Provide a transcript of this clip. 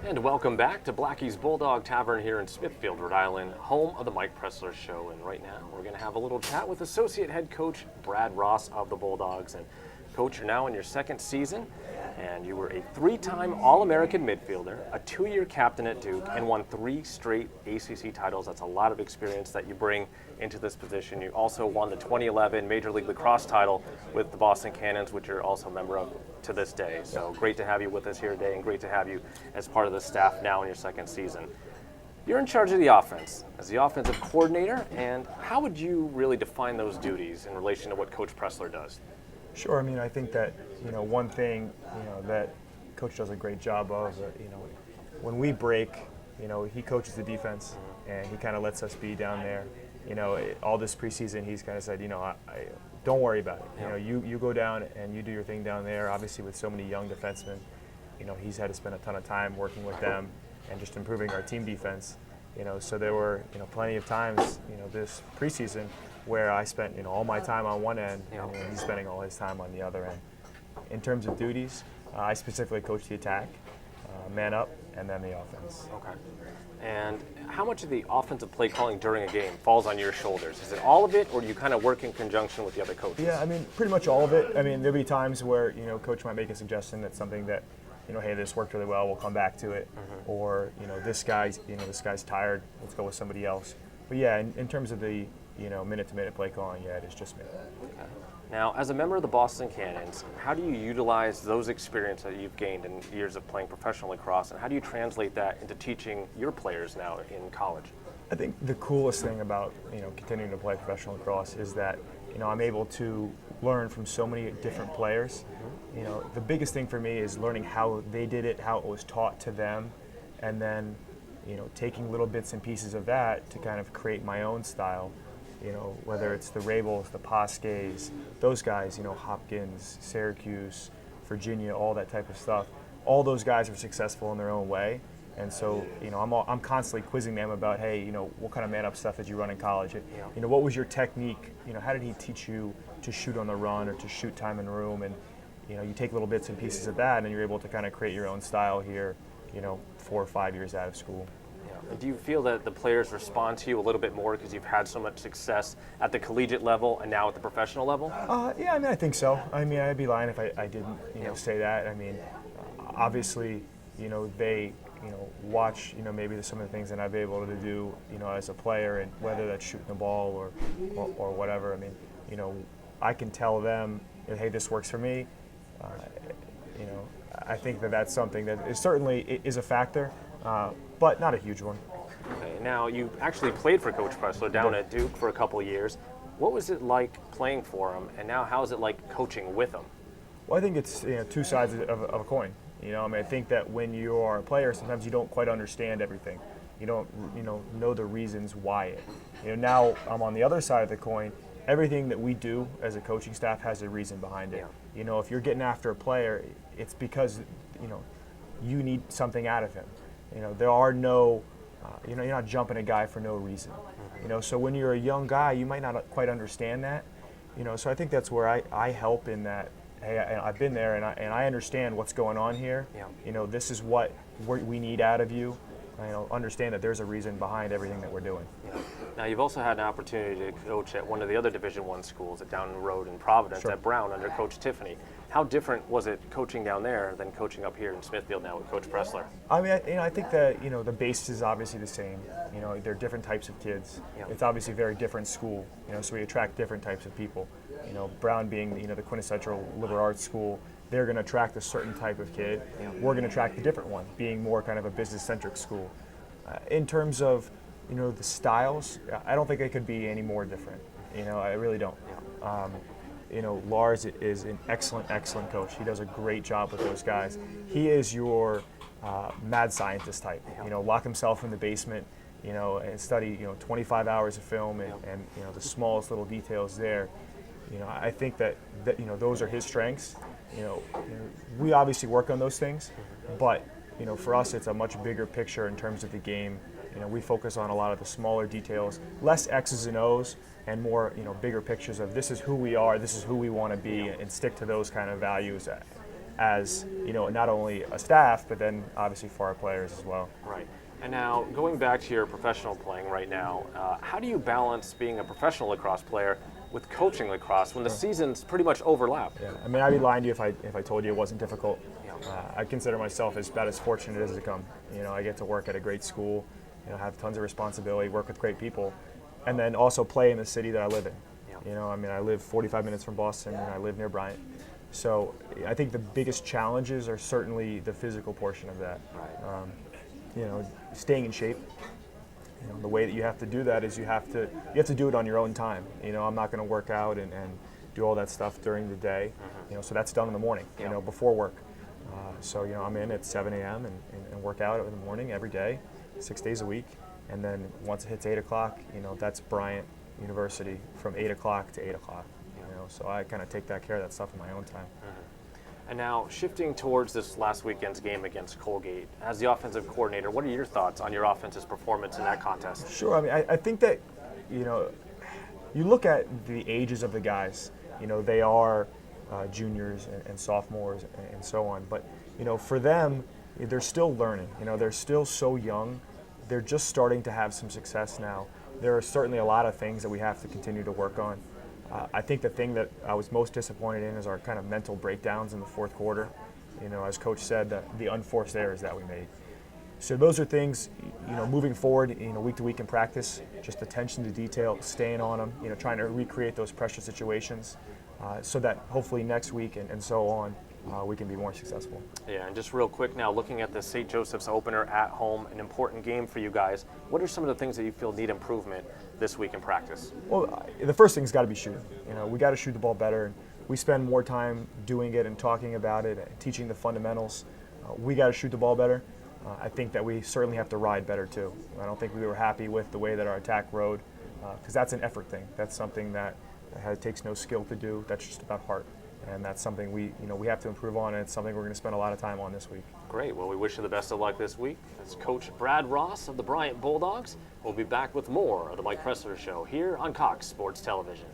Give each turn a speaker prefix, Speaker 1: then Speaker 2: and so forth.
Speaker 1: And welcome back to Blackie's Bulldog Tavern here in Smithfield, Rhode Island, home of the Mike Pressler Show. And right now, we're going to have a little chat with Associate Head Coach Brad Ross of the Bulldogs. And Coach, you're now in your second season, and you were a three-time All-American midfielder, a two-year captain at Duke, and won 3 straight ACC titles. That's a lot of experience that you bring into this position. You also won the 2011 Major League Lacrosse title with the Boston Cannons, which you're also a member of to this day. So great to have you with us here today, and great to have you as part of the staff now in your second season. You're in charge of the offense as the offensive coordinator, and how would you really define those duties in relation to what Coach Pressler does?
Speaker 2: Sure. I mean, I think that, one thing, that Coach does a great job of, when we break, he coaches the defense, and he kind of lets us be down there. All this preseason, he's kind of said, don't worry about it. You go down and you do your thing down there. Obviously, with so many young defensemen, he's had to spend a ton of time working with them and just improving our team defense. So there were, plenty of times, this preseason where I spent, all my time on one end, and he's spending all his time on the other end. In terms of duties, I specifically coach the attack, man up, and then the offense.
Speaker 1: Okay. And how much of the offensive play calling during a game falls on your shoulders? Is it all of it, or do you kind of work in conjunction with the other coaches?
Speaker 2: Yeah, I mean, pretty much all of it. I mean, there'll be times where, Coach might make a suggestion that's something that, hey, this worked really well, we'll come back to it. Mm-hmm. Or, this guy's tired, let's go with somebody else. But yeah, in terms of the, minute-to-minute play calling, yeah, it is just me.
Speaker 1: Okay. Now, as a member of the Boston Cannons, how do you utilize those experiences that you've gained in years of playing professional lacrosse, and how do you translate that into teaching your players now in college?
Speaker 2: I think the coolest thing about, continuing to play professional lacrosse is that, I'm able to learn from so many different players. Mm-hmm. The biggest thing for me is learning how they did it, how it was taught to them, and then, taking little bits and pieces of that to kind of create my own style. Whether it's the Rabels, the Poscays, those guys, Hopkins, Syracuse, Virginia, all that type of stuff. All those guys are successful in their own way. And so, I'm constantly quizzing them about, hey, what kind of man-up stuff did you run in college? What was your technique? How did he teach you to shoot on the run or to shoot time in room? And, you take little bits and pieces of that, and you're able to kind of create your own style here, 4 or 5 years out of school.
Speaker 1: Do you feel that the players respond to you a little bit more because you've had so much success at the collegiate level and now at the professional level?
Speaker 2: Yeah, I mean, I think so. I mean, I'd be lying if I didn't, say that. I mean, obviously, they, watch, maybe some of the things that I've been able to do, as a player, and whether that's shooting the ball or whatever. I mean, I can tell them, hey, this works for me. I think that that's something that is certainly is a factor. But not a huge one.
Speaker 1: Okay, now you actually played for Coach Pressler down at Duke for a couple of years. What was it like playing for him, and now how is it like coaching with him?
Speaker 2: Well, I think it's two sides of a coin. I think that when you are a player, sometimes you don't quite understand everything. You don't know the reasons why it. Now I'm on the other side of the coin. Everything that we do as a coaching staff has a reason behind it. Yeah. If you're getting after a player, it's because you need something out of him. There are no, you're not jumping a guy for no reason. So when you're a young guy, you might not quite understand that. So I think that's where I help in that, hey, I've been there and I understand what's going on here. Yeah. This is what we need out of you. Understand that there's a reason behind everything that we're doing.
Speaker 1: Yeah. Now, you've also had an opportunity to coach at one of the other Division I schools down the road in Providence, sure, at Brown under Coach Tiffany. How different was it coaching down there than coaching up here in Smithfield now with Coach Pressler?
Speaker 2: I mean, I think that, the base is obviously the same. They're different types of kids. Yeah. It's obviously a very different school, so we attract different types of people. Brown being, the quintessential liberal arts school, they're going to attract a certain type of kid. Yeah. We're going to attract a different one, being more kind of a business-centric school. In terms of, the styles, I don't think they could be any more different. I really don't. Yeah. Lars is an excellent coach. He does a great job with those guys. He is your mad scientist type. Lock himself in the basement, and study, 25 hours of film and the smallest little details there. I think that those are his strengths. We obviously work on those things, but for us, it's a much bigger picture in terms of the game. We focus on a lot of the smaller details, less X's and O's, and more, bigger pictures of this is who we are, this is who we want to be, and stick to those kind of values. as not only a staff, but then obviously for our players as well.
Speaker 1: Right. And now, going back to your professional playing right now, how do you balance being a professional lacrosse player with coaching lacrosse when the seasons pretty much overlap?
Speaker 2: Yeah, I mean, I'd be lying to you if I told you it wasn't difficult.
Speaker 1: Yeah.
Speaker 2: I consider myself as about as fortunate as to come. I get to work at a great school, have tons of responsibility, work with great people, and then also play in the city that I live in.
Speaker 1: Yeah.
Speaker 2: I mean, I live 45 minutes from Boston, and I live near Bryant. So I think the biggest challenges are certainly the physical portion of that.
Speaker 1: Right.
Speaker 2: Staying in shape. The way that you have to do that is you have to do it on your own time. I'm not going to work out and do all that stuff during the day. So that's done in the morning.
Speaker 1: Yeah.
Speaker 2: Before work. So I'm in at 7 a.m. and work out in the morning every day, 6 days a week, and then once it hits 8 o'clock, that's Bryant University from 8 o'clock to 8 o'clock. So I kind of take care of that stuff in my own time.
Speaker 1: And now, shifting towards this last weekend's game against Colgate, as the offensive coordinator, what are your thoughts on your offense's performance in that contest?
Speaker 2: Sure. I mean, I think that, you look at the ages of the guys. They are juniors and sophomores and so on. But, for them, they're still learning. They're still so young. They're just starting to have some success now. There are certainly a lot of things that we have to continue to work on. I think the thing that I was most disappointed in is our kind of mental breakdowns in the fourth quarter. As Coach said, the unforced errors that we made. So those are things, moving forward, week to week in practice, just attention to detail, staying on them, trying to recreate those pressure situations so that hopefully next week and so on, we can be more successful.
Speaker 1: Yeah, and just real quick now, looking at the St. Joseph's opener at home, an important game for you guys. What are some of the things that you feel need improvement this week in practice?
Speaker 2: Well, the first thing's got to be shooting. We got to shoot the ball better. We spend more time doing it and talking about it, and teaching the fundamentals. We got to shoot the ball better. I think that we certainly have to ride better too. I don't think we were happy with the way that our attack rode, because that's an effort thing. That's something that takes no skill to do. That's just about heart. And that's something we have to improve on, and it's something we're going to spend a lot of time on this week.
Speaker 1: Great. Well, we wish you the best of luck this week. That's Coach Brad Ross of the Bryant Bulldogs. We'll be back with more of the Mike Pressler Show here on Cox Sports Television.